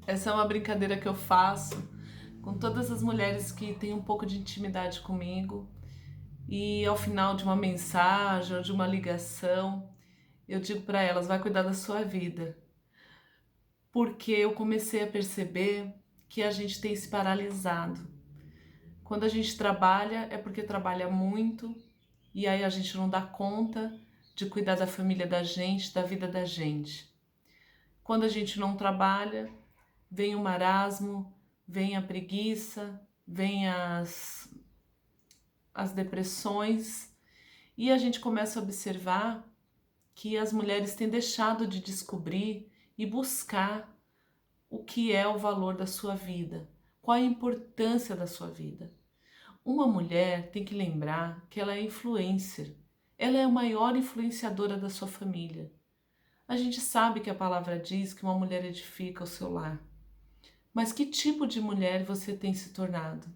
Essa é uma brincadeira que eu faço com todas as mulheres que têm um pouco de intimidade comigo. E ao final de uma mensagem ou de uma ligação, eu digo para elas: vai cuidar da sua vida. Porque eu comecei a perceber que a gente tem se paralisado. Quando a gente trabalha, é porque trabalha muito e aí a gente não dá conta de cuidar da família da gente, da vida da gente. Quando a gente não trabalha, vem o marasmo, vem a preguiça, vem as depressões e a gente começa a observar que as mulheres têm deixado de descobrir e buscar o que é o valor da sua vida, qual a importância da sua vida. Uma mulher tem que lembrar que ela é influencer, ela é a maior influenciadora da sua família. A gente sabe que a palavra diz que uma mulher edifica o seu lar. Mas que tipo de mulher você tem se tornado?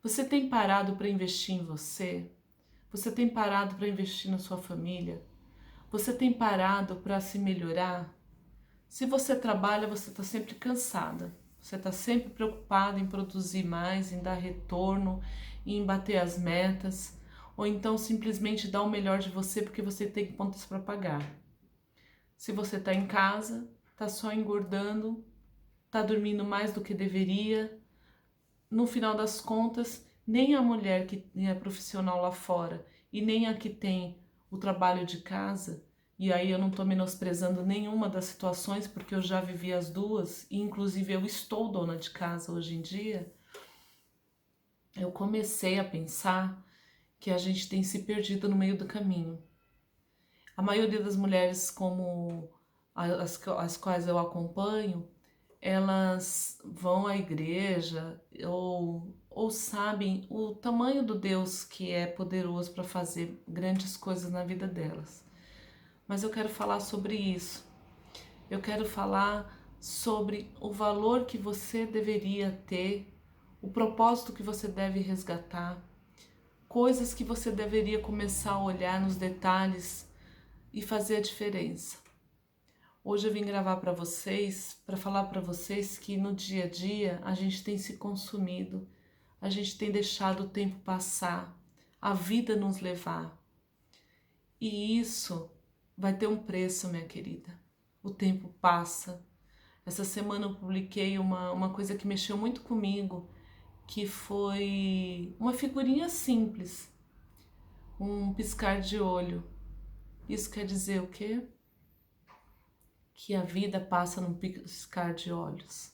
Você tem parado para investir em você? Você tem parado para investir na sua família? Você tem parado para se melhorar? Se você trabalha, você está sempre cansada. Você está sempre preocupada em produzir mais, em dar retorno, em bater as metas, ou então simplesmente dar o melhor de você porque você tem contas para pagar. Se você está em casa, está só engordando, está dormindo mais do que deveria. No final das contas, nem a mulher que é profissional lá fora e nem a que tem o trabalho de casa, e aí eu não estou menosprezando nenhuma das situações, porque eu já vivi as duas, e inclusive eu estou dona de casa hoje em dia, eu comecei a pensar que a gente tem se perdido no meio do caminho. A maioria das mulheres, como as quais eu acompanho, elas vão à igreja ou sabem o tamanho do Deus que é poderoso para fazer grandes coisas na vida delas. Mas eu quero falar sobre isso. Eu quero falar sobre o valor que você deveria ter, o propósito que você deve resgatar, coisas que você deveria começar a olhar nos detalhes e fazer a diferença. Hoje eu vim gravar para falar para vocês que no dia a dia a gente tem se consumido, a gente tem deixado o tempo passar, a vida nos levar. E isso vai ter um preço, minha querida. O tempo passa. Essa semana eu publiquei uma coisa que mexeu muito comigo, que foi uma figurinha simples, um piscar de olho. Isso quer dizer o quê? Que a vida passa num piscar de olhos.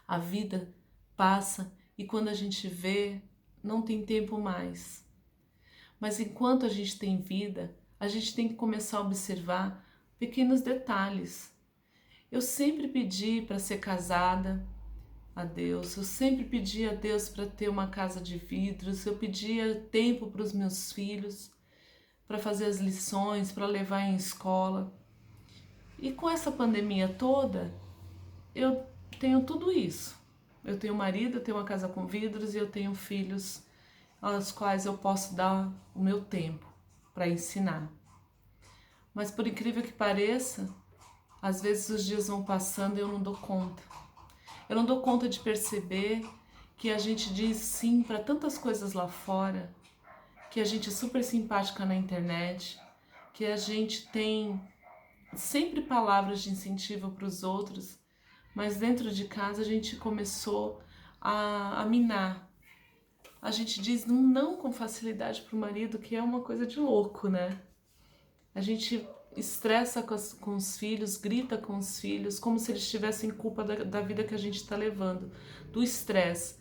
A vida passa e quando a gente vê, não tem tempo mais. Mas enquanto a gente tem vida, a gente tem que começar a observar pequenos detalhes. Eu sempre pedi para ser casada a Deus, eu sempre pedi a Deus para ter uma casa de vidros, eu pedia tempo para os meus filhos, para fazer as lições, para levar em escola. E com essa pandemia toda, eu tenho tudo isso. Eu tenho marido, eu tenho uma casa com vidros e eu tenho filhos aos quais eu posso dar o meu tempo para ensinar. Mas por incrível que pareça, às vezes os dias vão passando e eu não dou conta. Eu não dou conta de perceber que a gente diz sim para tantas coisas lá fora, que a gente é super simpática na internet, que a gente tem sempre palavras de incentivo para os outros, mas dentro de casa a gente começou a minar. A gente diz um não com facilidade para o marido, que é uma coisa de louco, né? A gente estressa com os filhos, grita com os filhos, como se eles tivessem culpa da vida que a gente está levando, do estresse.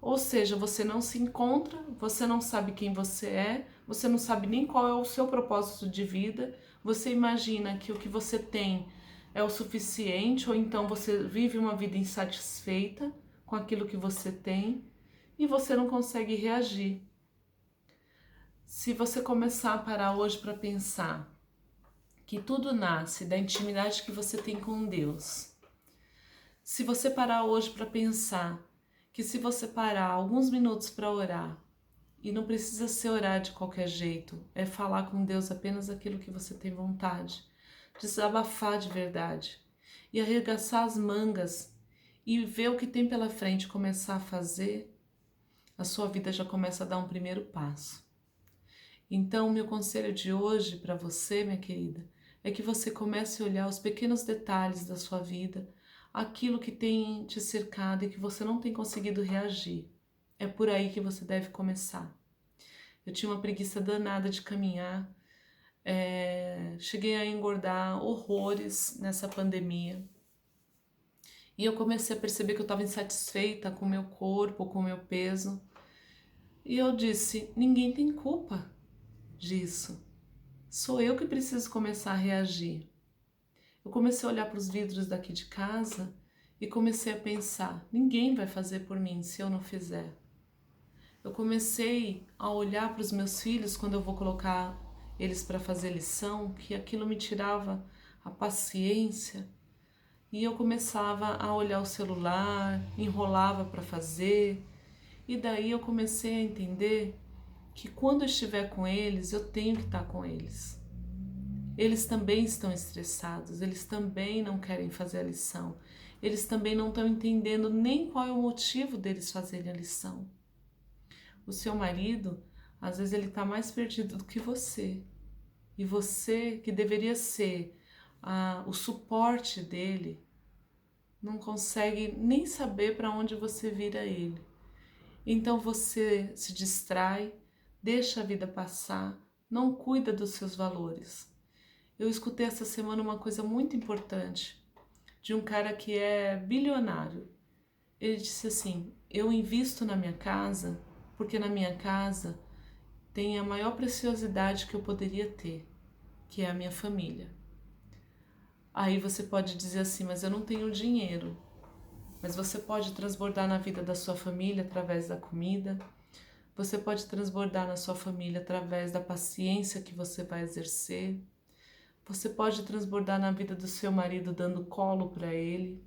Ou seja, você não se encontra, você não sabe quem você não sabe nem qual é o seu propósito de vida, você imagina que o que você tem é o suficiente, ou então você vive uma vida insatisfeita com aquilo que você tem e você não consegue reagir. Se você começar a parar hoje para pensar que tudo nasce da intimidade que você tem com Deus, se você parar hoje para pensar que se você parar alguns minutos para orar, e não precisa ser orar de qualquer jeito, é falar com Deus apenas aquilo que você tem vontade, desabafar de verdade e arregaçar as mangas e ver o que tem pela frente, começar a fazer, a sua vida já começa a dar um primeiro passo. Então, meu conselho de hoje para você, minha querida, é que você comece a olhar os pequenos detalhes da sua vida, aquilo que tem te cercado e que você não tem conseguido reagir. É por aí que você deve começar. Eu tinha uma preguiça danada de caminhar, cheguei a engordar horrores nessa pandemia. E eu comecei a perceber que eu estava insatisfeita com o meu corpo, com o meu peso. E eu disse: ninguém tem culpa disso. Sou eu que preciso começar a reagir. Eu comecei a olhar para os vidros daqui de casa e comecei a pensar: ninguém vai fazer por mim se eu não fizer. Eu comecei a olhar para os meus filhos quando eu vou colocar eles para fazer lição, que aquilo me tirava a paciência. E eu começava a olhar o celular, enrolava para fazer. E daí eu comecei a entender que quando eu estiver com eles, eu tenho que estar com eles. Eles também estão estressados, eles também não querem fazer a lição. Eles também não estão entendendo nem qual é o motivo deles fazerem a lição. O seu marido, às vezes ele está mais perdido do que você. E você, que deveria ser o suporte dele, não consegue nem saber para onde você vira ele. Então você se distrai, deixa a vida passar, não cuida dos seus valores. Eu escutei essa semana uma coisa muito importante de um cara que é bilionário. Ele disse assim: eu invisto na minha casa porque na minha casa tem a maior preciosidade que eu poderia ter, que é a minha família. Aí você pode dizer assim: mas eu não tenho dinheiro. Mas você pode transbordar na vida da sua família através da comida. Você pode transbordar na sua família através da paciência que você vai exercer. Você pode transbordar na vida do seu marido dando colo para ele.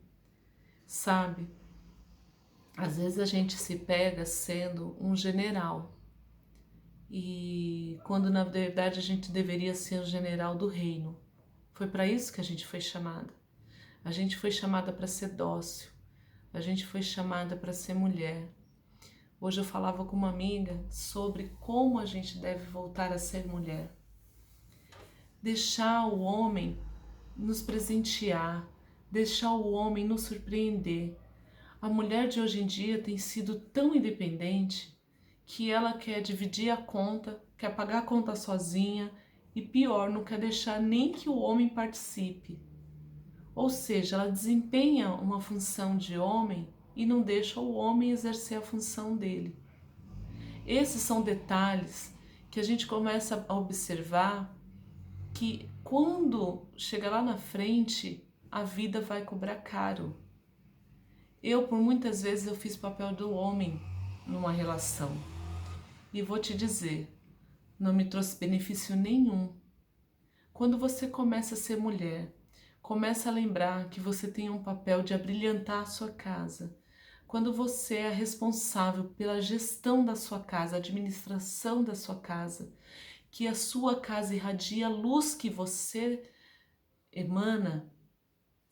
Sabe? Às vezes a gente se pega sendo um general. E quando na verdade a gente deveria ser o general do reino. Foi para isso que a gente foi chamada. A gente foi chamada para ser dócil. A gente foi chamada para ser mulher. Hoje eu falava com uma amiga sobre como a gente deve voltar a ser mulher. Deixar o homem nos presentear, deixar o homem nos surpreender. A mulher de hoje em dia tem sido tão independente que ela quer dividir a conta, quer pagar a conta sozinha e pior, não quer deixar nem que o homem participe. Ou seja, ela desempenha uma função de homem e não deixa o homem exercer a função dele. Esses são detalhes que a gente começa a observar que quando chega lá na frente, a vida vai cobrar caro. Eu, por muitas vezes, eu fiz papel do homem numa relação. E vou te dizer, não me trouxe benefício nenhum. Quando você começa a ser mulher, começa a lembrar que você tem um papel de abrilhantar a sua casa. Quando você é responsável pela gestão da sua casa, administração da sua casa, que a sua casa irradia a luz que você emana,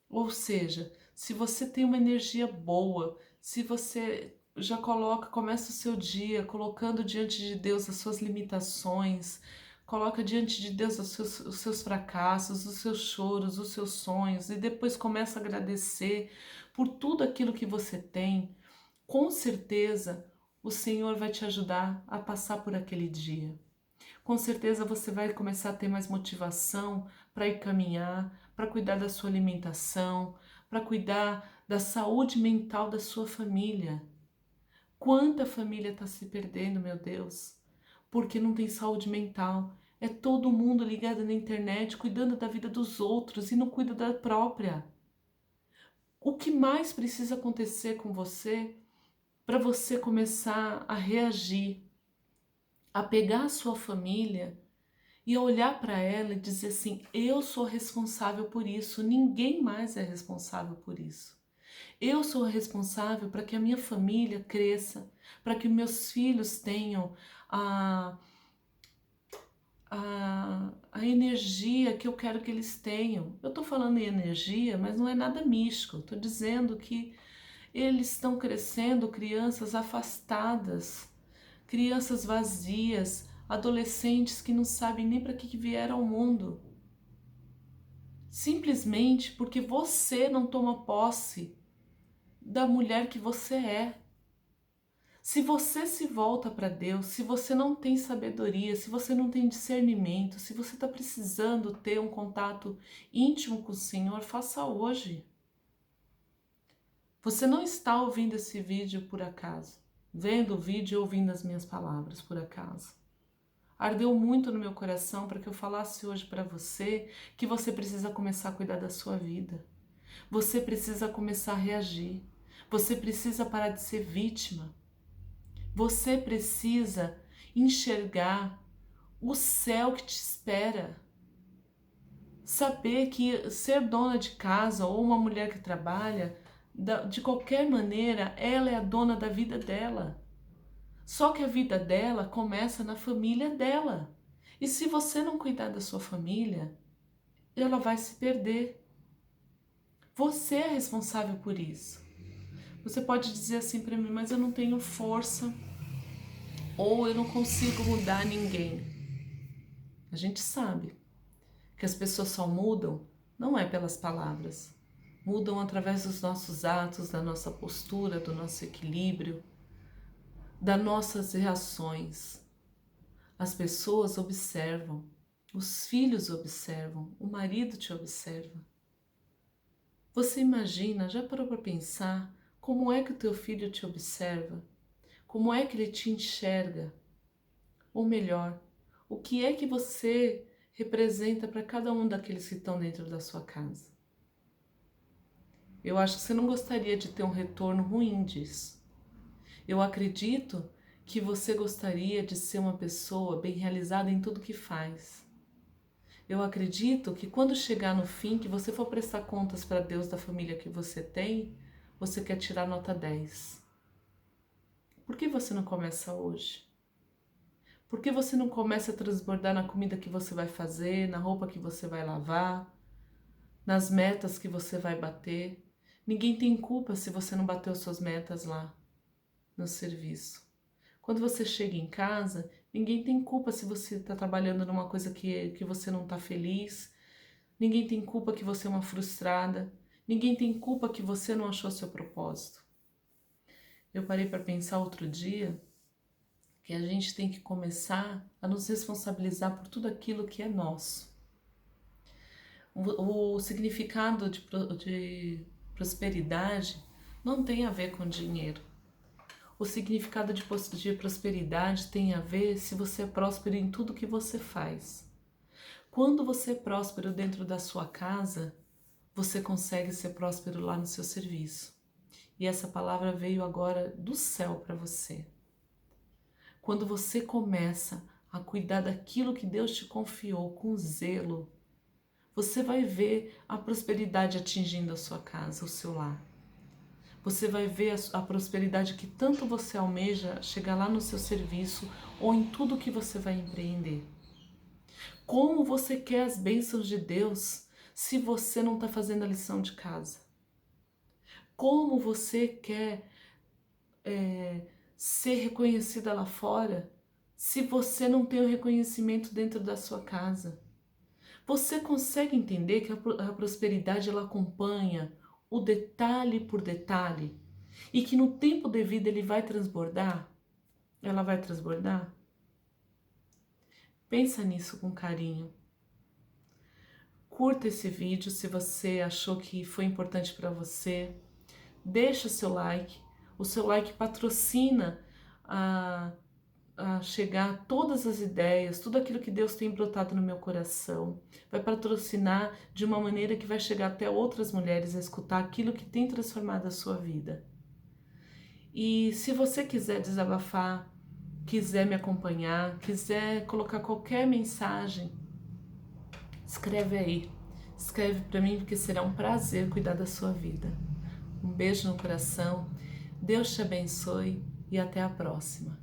ou seja, se você tem uma energia boa, se você já começa o seu dia colocando diante de Deus as suas limitações, coloca diante de Deus os seus fracassos, os seus choros, os seus sonhos e depois começa a agradecer por tudo aquilo que você tem, com certeza o Senhor vai te ajudar a passar por aquele dia. Com certeza você vai começar a ter mais motivação para ir caminhar, para cuidar da sua alimentação, para cuidar da saúde mental da sua família. Quanta família está se perdendo, meu Deus, porque não tem saúde mental. É todo mundo ligado na internet, cuidando da vida dos outros e não cuida da própria. O que mais precisa acontecer com você para você começar a reagir, a pegar a sua família e olhar para ela e dizer assim: eu sou responsável por isso, ninguém mais é responsável por isso. Eu sou responsável para que a minha família cresça, para que meus filhos tenham a energia que eu quero que eles tenham. Eu estou falando em energia, mas não é nada místico. Estou dizendo que Eles estão crescendo crianças afastadas, crianças vazias, adolescentes que não sabem nem para que vieram ao mundo. Simplesmente porque você não toma posse da mulher que você é. Se você se volta para Deus, se você não tem sabedoria, se você não tem discernimento, se você está precisando ter um contato íntimo com o Senhor, faça hoje. Você não está ouvindo esse vídeo por acaso, vendo o vídeo e ouvindo as minhas palavras por acaso. Ardeu muito no meu coração para que eu falasse hoje para você que você precisa começar a cuidar da sua vida. Você precisa começar a reagir. Você precisa parar de ser vítima. Você precisa enxergar o céu que te espera. Saber que ser dona de casa ou uma mulher que trabalha, de qualquer maneira, ela é a dona da vida dela. Só que a vida dela começa na família dela. E se você não cuidar da sua família, ela vai se perder. Você é responsável por isso. Você pode dizer assim para mim, mas eu não tenho força, ou eu não consigo mudar ninguém. A gente sabe que as pessoas só mudam, não é pelas palavras, mudam através dos nossos atos, da nossa postura, do nosso equilíbrio, das nossas reações. As pessoas observam, os filhos observam, o marido te observa. Você imagina, já parou para pensar como é que o teu filho te observa? Como é que ele te enxerga? Ou melhor, o que é que você representa para cada um daqueles que estão dentro da sua casa? Eu acho que você não gostaria de ter um retorno ruim disso. Eu acredito que você gostaria de ser uma pessoa bem realizada em tudo que faz. Eu acredito que quando chegar no fim, que você for prestar contas para Deus da família que você tem, você quer tirar nota 10. Por que você não começa hoje? Por que você não começa a transbordar na comida que você vai fazer, na roupa que você vai lavar, nas metas que você vai bater? Ninguém tem culpa se você não bateu suas metas lá no serviço. Quando você chega em casa, ninguém tem culpa se você está trabalhando numa coisa que você não está feliz. Ninguém tem culpa que você é uma frustrada. Ninguém tem culpa que você não achou seu propósito. Eu parei para pensar outro dia que a gente tem que começar a nos responsabilizar por tudo aquilo que é nosso. O significado de prosperidade não tem a ver com dinheiro. O significado de prosperidade tem a ver se você é próspero em tudo que você faz. Quando você é próspero dentro da sua casa, você consegue ser próspero lá no seu serviço. E essa palavra veio agora do céu para você. Quando você começa a cuidar daquilo que Deus te confiou com zelo, você vai ver a prosperidade atingindo a sua casa, o seu lar. Você vai ver a prosperidade que tanto você almeja chegar lá no seu serviço ou em tudo que você vai empreender. Como você quer as bênçãos de Deus se você não está fazendo a lição de casa? Como você quer ser reconhecida lá fora se você não tem o reconhecimento dentro da sua casa? Você consegue entender que a prosperidade ela acompanha o detalhe por detalhe e que no tempo devido ele vai transbordar? Ela vai transbordar? Pensa nisso com carinho. Curta esse vídeo se você achou que foi importante para você. Deixa o seu like. O seu like patrocina a chegar todas as ideias, tudo aquilo que Deus tem brotado no meu coração. Vai patrocinar de uma maneira que vai chegar até outras mulheres a escutar aquilo que tem transformado a sua vida. E se você quiser desabafar, quiser me acompanhar, quiser colocar qualquer mensagem, escreve aí. Escreve para mim porque será um prazer cuidar da sua vida. Um beijo no coração. Deus te abençoe e até a próxima.